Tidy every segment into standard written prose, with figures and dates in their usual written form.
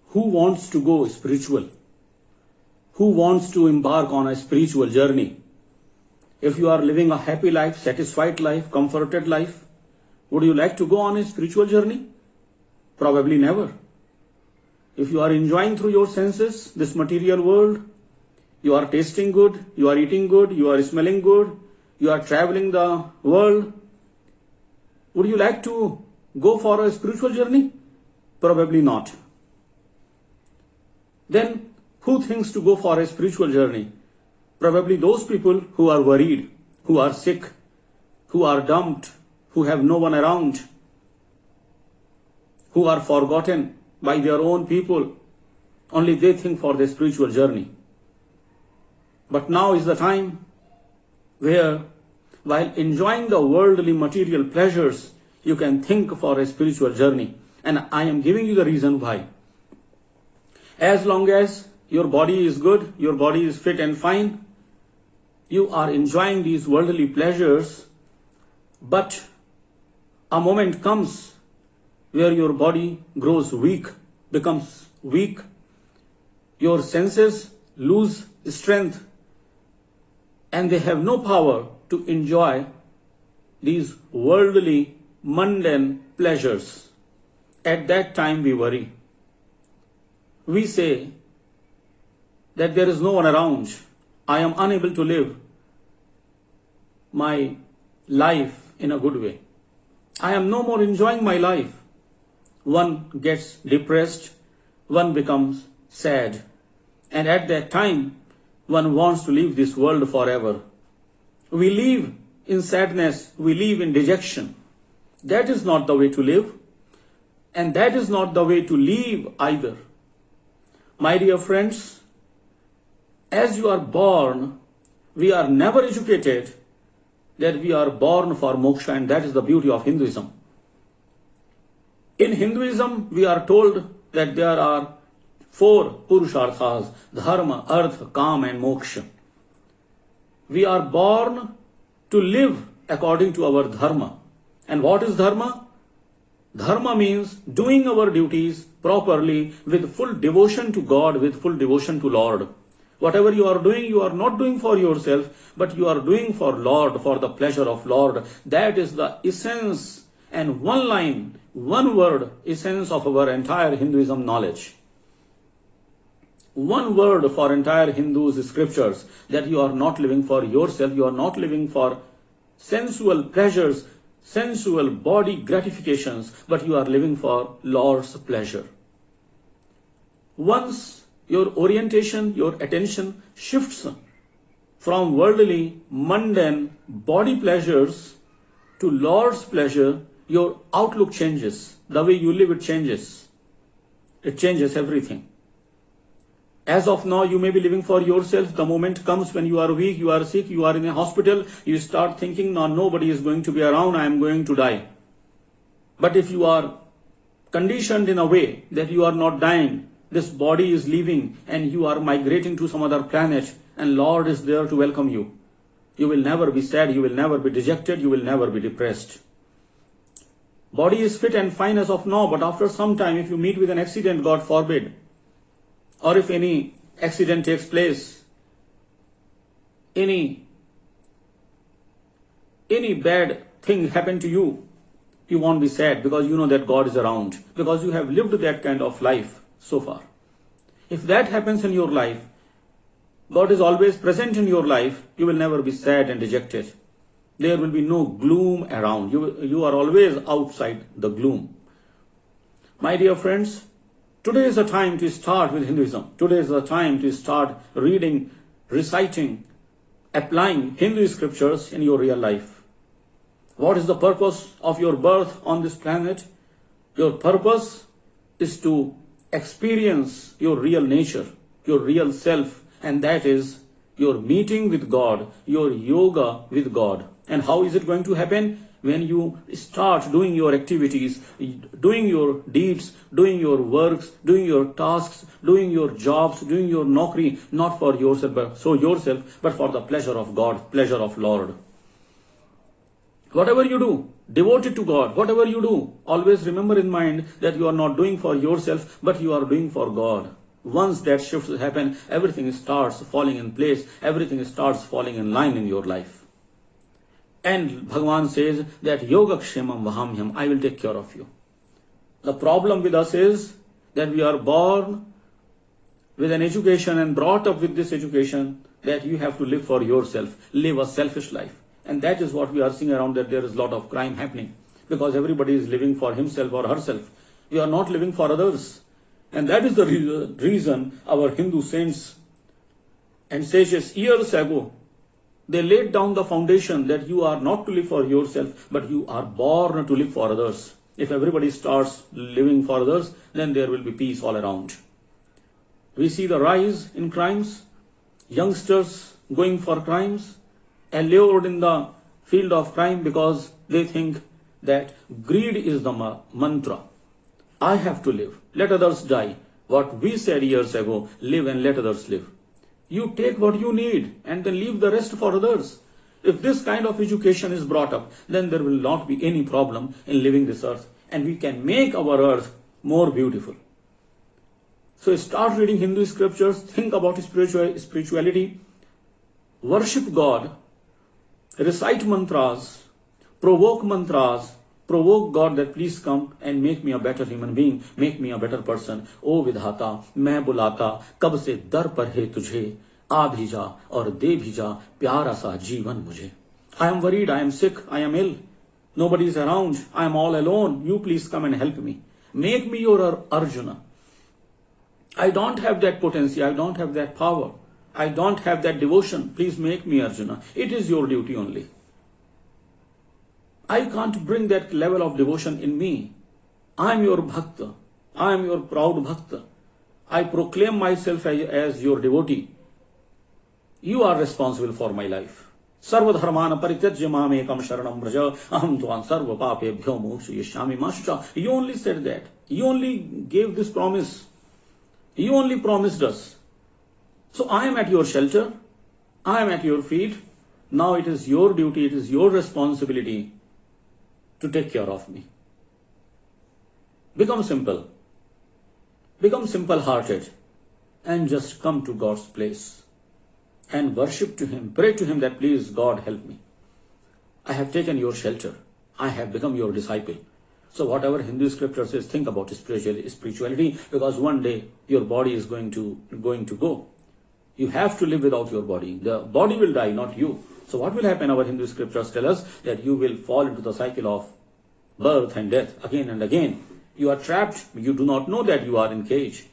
Who wants to go spiritual? Who wants to embark on a spiritual journey? If you are living a happy life, satisfied life, comforted life, would you like to go on a spiritual journey? Probably never. If you are enjoying through your senses this material world, you are tasting good, you are eating good, you are smelling good, you are traveling the world, would you like to go for a spiritual journey? Probably not. Then who thinks to go for a spiritual journey? Probably those people who are worried, who are sick, who are dumped, who have no one around, who are forgotten by their own people. Only they think for the spiritual journey. But now is the time where, while enjoying the worldly material pleasures, you can think for a spiritual journey. And I am giving you the reason why. As long as your body is good, your body is fit and fine, you are enjoying these worldly pleasures, but a moment comes where your body grows weak, becomes weak, your senses lose strength, and they have no power to enjoy these worldly, mundane pleasures. At that time we worry. We say that there is no one around. I am unable to live my life in a good way. I am no more enjoying my life. One gets depressed, one becomes sad, and at that time, one wants to leave this world forever. We live in sadness, we live in dejection. That is not the way to live, and that is not the way to live either. My dear friends, as you are born, we are never educated that we are born for moksha, and that is the beauty of Hinduism. In Hinduism, we are told that there are 4 purusharthas: dharma, artha, kam and moksha. We are born to live according to our dharma. And what is dharma? Dharma means doing our duties properly with full devotion to God, with full devotion to Lord. Whatever you are not doing for yourself, but you are doing for Lord, for the pleasure of Lord. That is the essence and one line, one word, essence of our entire Hinduism knowledge. One word for entire Hindus scriptures, that you are not living for yourself, you are not living for sensual pleasures, sensual body gratifications, but you are living for Lord's pleasure. Once your orientation, your attention shifts from worldly, mundane body pleasures to Lord's pleasure, your outlook changes. The way you live, it changes. It changes everything. As of now, you may be living for yourself. The moment comes when you are weak, you are sick, you are in a hospital, you start thinking, no, nobody is going to be around, I am going to die. But if you are conditioned in a way that you are not dying, this body is leaving and you are migrating to some other planet, and Lord is there to welcome you, you will never be sad, you will never be dejected, you will never be depressed. Body is fit and fine as of now, but after some time, if you meet with an accident, God forbid, or if any accident takes place, any bad thing happen to you, you won't be sad because you know that God is around, because you have lived that kind of life so far. If that happens in your life, God is always present in your life, you will never be sad and dejected. There will be no gloom around. You are always outside the gloom. My dear friends, today is the time to start with Hinduism. Today is the time to start reading, reciting, applying Hindu scriptures in your real life. What is the purpose of your birth on this planet? Your purpose is to experience your real nature, your real self, and that is your meeting with God, your yoga with God. And how is it going to happen? When you start doing your activities, doing your deeds, doing your works, doing your tasks, doing your jobs, doing your naukri, not for yourself, but for the pleasure of God, pleasure of Lord. Whatever you do, devote it to God. Whatever you do, always remember in mind that you are not doing for yourself, but you are doing for God. Once that shift happens, everything starts falling in place. Everything starts falling in line in your life. And Bhagavan says that Yogakshemam Vahamyam, I will take care of you. The problem with us is that we are born with an education and brought up with this education that you have to live for yourself, live a selfish life. And that is what we are seeing around, that there is a lot of crime happening because everybody is living for himself or herself. We are not living for others. And that is the reason our Hindu saints and sages years ago, they laid down the foundation that you are not to live for yourself, but you are born to live for others. If everybody starts living for others, then there will be peace all around. We see the rise in crimes, youngsters going for crimes, allured in the field of crime because they think that greed is the mantra. I have to live, let others die. What we said years ago, live and let others live. You take what you need and then leave the rest for others. If this kind of education is brought up, then there will not be any problem in living this earth, and we can make our earth more beautiful. So start reading Hindu scriptures, think about spirituality, worship God, recite mantras, provoke God that please come and make me a better human being, make me a better person. O Vidhata, मैं बुलाता कब से दर पर है तुझे, आ भी जा और दे भी जा प्यारा सा जीवन मुझे. I am worried, I am sick, I am ill. Nobody is around, I am all alone. You please come and help me. Make me your Arjuna. I don't have that potency, I don't have that power, I don't have that devotion. Please make me Arjuna. It is your duty only. I can't bring that level of devotion in me. I am your Bhakta. I am your proud Bhakta. I proclaim myself as your devotee. You are responsible for my life. Sarva dharmana parityajya mamekam sharanam vraja aham tvam sarva papebhyo mokshishyami ma shucha. You only said that. You only gave this promise. You only promised us. So I am at your shelter. I am at your feet. Now it is your duty, it is your responsibility to take care of me. Become simple. Become simple-hearted and just come to God's place and worship to Him. Pray to Him that please God help me. I have taken your shelter. I have become your disciple. So whatever Hindu scripture says, think about spirituality, because one day your body is going to go. You have to live without your body. The body will die, not you. So what will happen? Our Hindu scriptures tell us that you will fall into the cycle of birth and death again and again. You are trapped. You do not know that you are in cage.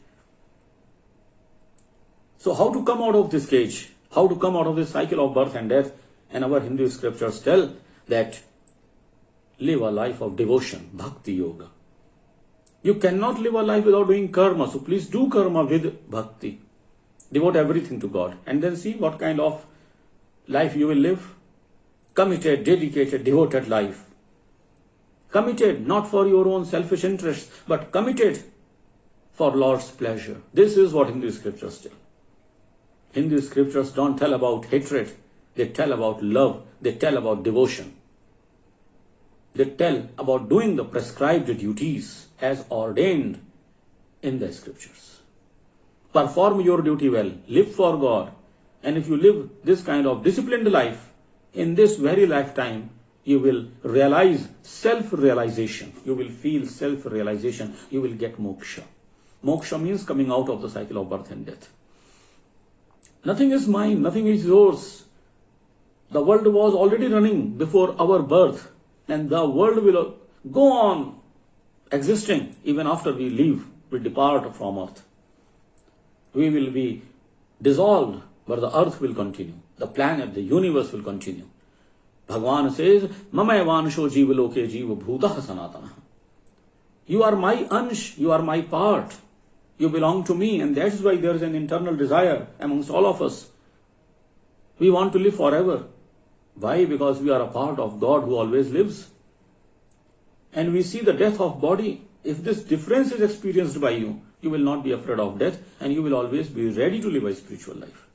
So how to come out of this cage? How to come out of this cycle of birth and death? And our Hindu scriptures tell that live a life of devotion, bhakti yoga. You cannot live a life without doing karma. So please do karma with bhakti. Devote everything to God. And then see what kind of life you will live. Committed, dedicated, devoted life. Committed not for your own selfish interests, but committed for Lord's pleasure. This is what Hindu scriptures tell. Hindu scriptures don't tell about hatred. They tell about love. They tell about devotion. They tell about doing the prescribed duties as ordained in the scriptures. Perform your duty well. Live for God. And if you live this kind of disciplined life, in this very lifetime, you will realize self-realization. You will feel self-realization. You will get moksha. Moksha means coming out of the cycle of birth and death. Nothing is mine. Nothing is yours. The world was already running before our birth. And the world will go on existing even after we leave, we depart from earth. We will be dissolved, but the earth will continue. The planet, the universe will continue. Bhagavan says, Mama evansho jiva loke jiva bhutah sanatana. You are my ansh, you are my part. You belong to me, and that is why there is an internal desire amongst all of us. We want to live forever. Why? Because we are a part of God who always lives. And we see the death of body. If this difference is experienced by you, you will not be afraid of death, and you will always be ready to live a spiritual life.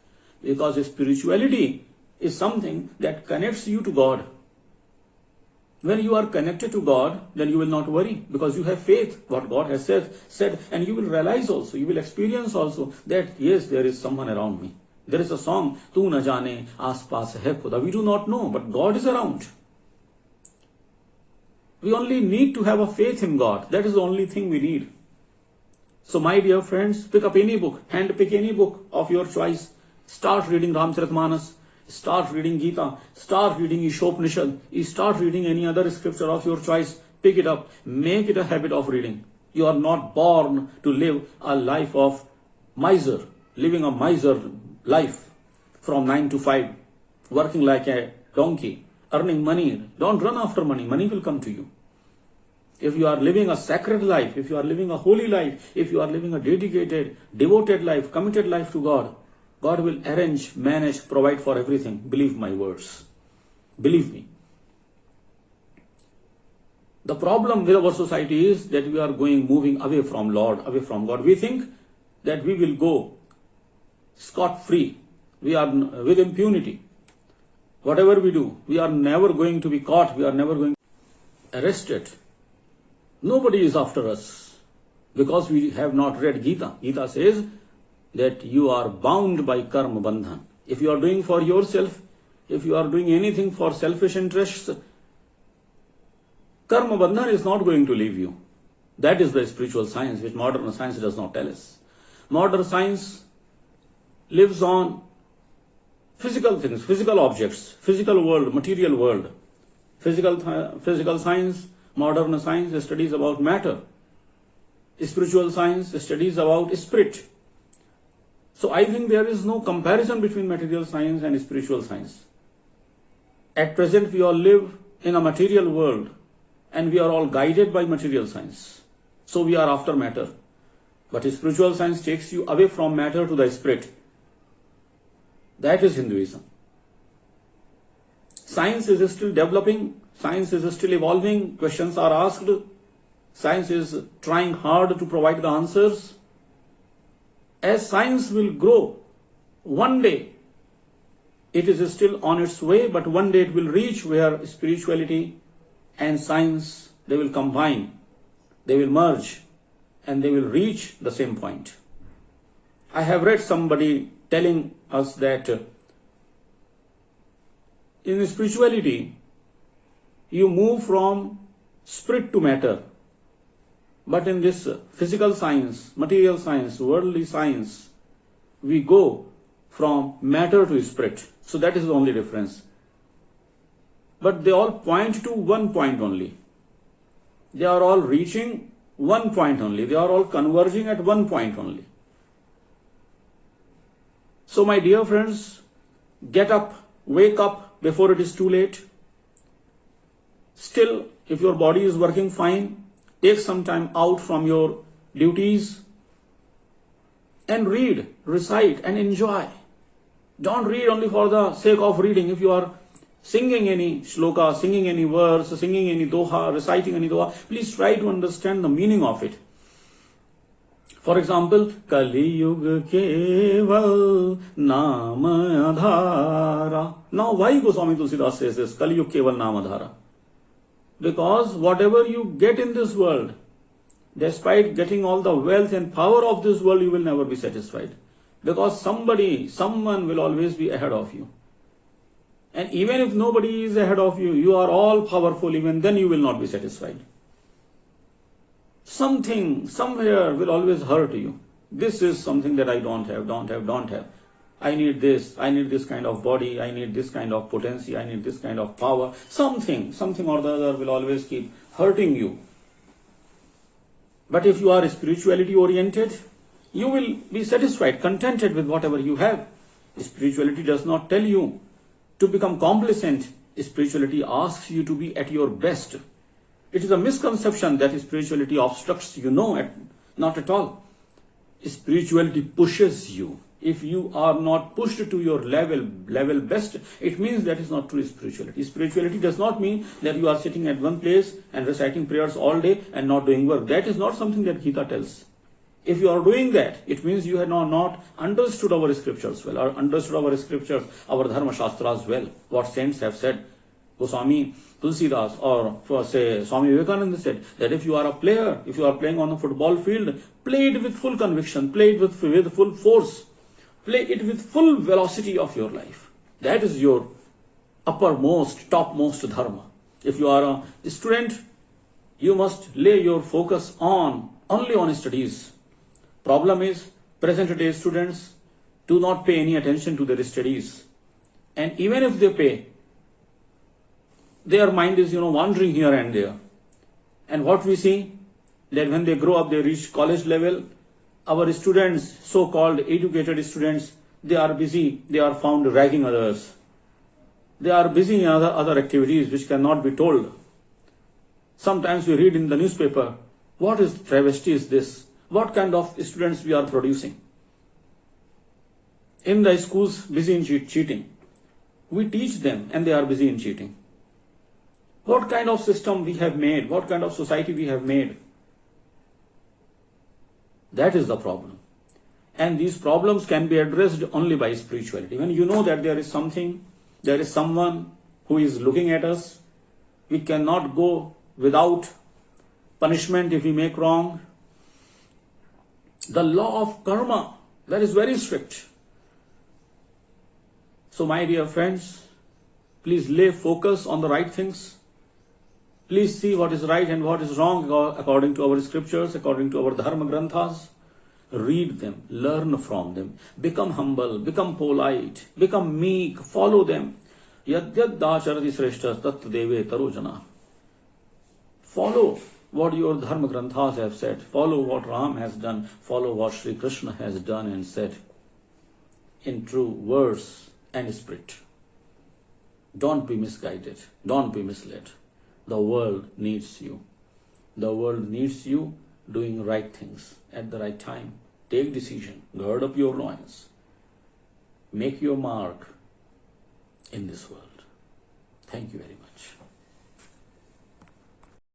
Because spirituality is something that connects you to God. When you are connected to God, then you will not worry because you have faith what God has said, and you will realize also, you will experience also that yes, there is someone around me. There is a song, Tu na jane aas paas hai khuda. We do not know, but God is around. We only need to have a faith in God. That is the only thing we need. So my dear friends, pick up any book, hand pick any book of your choice. Start reading Ramcharitmanas. Start reading Gita, start reading Ishopanishad, start reading any other scripture of your choice, pick it up, make it a habit of reading. You are not born to live a life of miser, living a miser life from 9 to 5, working like a donkey, earning money. Don't run after money, money will come to you. If you are living a sacred life, if you are living a holy life, if you are living a dedicated, devoted life, committed life to God, God will arrange, manage, provide for everything. Believe my words. Believe me. The problem with our society is that we are moving away from Lord, away from God. We think that we will go scot-free. We are with impunity. Whatever we do, we are never going to be caught. We are never going to be arrested. Nobody is after us because we have not read Gita. Gita says that you are bound by karma bandhan. If you are doing for yourself, if you are doing anything for selfish interests, karma bandhan is not going to leave you. That is the spiritual science which modern science does not tell us. Modern science lives on physical things, physical objects, physical world, material world. Physical science, modern science studies about matter. Spiritual science studies about spirit. So I think there is no comparison between material science and spiritual science. At present, we all live in a material world and we are all guided by material science. So we are after matter. But spiritual science takes you away from matter to the spirit. That is Hinduism. Science is still developing. Science is still evolving. Questions are asked. Science is trying hard to provide the answers. As science will grow, one day it is still on its way, but one day it will reach where spirituality and science, they will combine, they will merge, and they will reach the same point. I have read somebody telling us that in spirituality, you move from spirit to matter. But in this physical science, material science, worldly science, we go from matter to spirit. So that is the only difference. But they all point to one point only. They are all reaching one point only. They are all converging at one point only. So my dear friends, get up, wake up before it is too late. Still, if your body is working fine, take some time out from your duties and read, recite and enjoy. Don't read only for the sake of reading. If you are singing any shloka, singing any verse, singing any doha, reciting any doha, please try to understand the meaning of it. For example, Kali Yug Keval Naam Adhara. Now why Goswami Tulsidas says this, Kali Yug Keval Naam Adhara? Because whatever you get in this world, despite getting all the wealth and power of this world, you will never be satisfied. Because someone will always be ahead of you. And even if nobody is ahead of you, you are all powerful, even then you will not be satisfied. Something, somewhere will always hurt you. This is something that I don't have. I need this kind of body, I need this kind of potency, I need this kind of power. Something or the other will always keep hurting you. But if you are spirituality oriented, you will be satisfied, contented with whatever you have. Spirituality does not tell you to become complacent. Spirituality asks you to be at your best. It is a misconception that spirituality obstructs you. No, not at all. Spirituality pushes you. If you are not pushed to your level best, it means that is not true spirituality. Spirituality does not mean that you are sitting at one place and reciting prayers all day and not doing work. That is not something that Gita tells. If you are doing that, it means you have not understood our scriptures well, or understood our scriptures, our dharma shastras well, what saints have said. Goswami Tulsidas or for say Swami Vivekananda said that if you are a player, if you are playing on a football field, play it with full conviction, play it with full force, play it with full velocity of your life. That is your uppermost, topmost dharma. If you are a student, you must lay your focus only on studies. Problem is, present day students do not pay any attention to their studies. And even if they pay, their mind is, wandering here and there. And what we see, that when they grow up, they reach college level, our students, so-called educated students, they are busy, they are found ragging others. They are busy in other activities which cannot be told. Sometimes we read in the newspaper, what is travesty is this? What kind of students we are producing? In the schools, busy in cheating. We teach them and they are busy in cheating. What kind of system we have made? What kind of society we have made? That is the problem. And these problems can be addressed only by spirituality. When you know that there is someone who is looking at us, we cannot go without punishment if we make wrong. The law of karma, that is very strict. So my dear friends, please lay focus on the right things. Please see what is right and what is wrong according to our scriptures, according to our dharma granthas. Read them, learn from them, become humble, become polite, become meek, follow them. Yadyadacharati sreshtas tat deve tarojana. Follow what your dharma granthas have said. Follow what Ram has done. Follow what Sri Krishna has done and said in true words and spirit. Don't be misguided. Don't be misled. The world needs you. The world needs you doing right things at the right time. Take decision. Gird up your loins. Make your mark in this world. Thank you very much.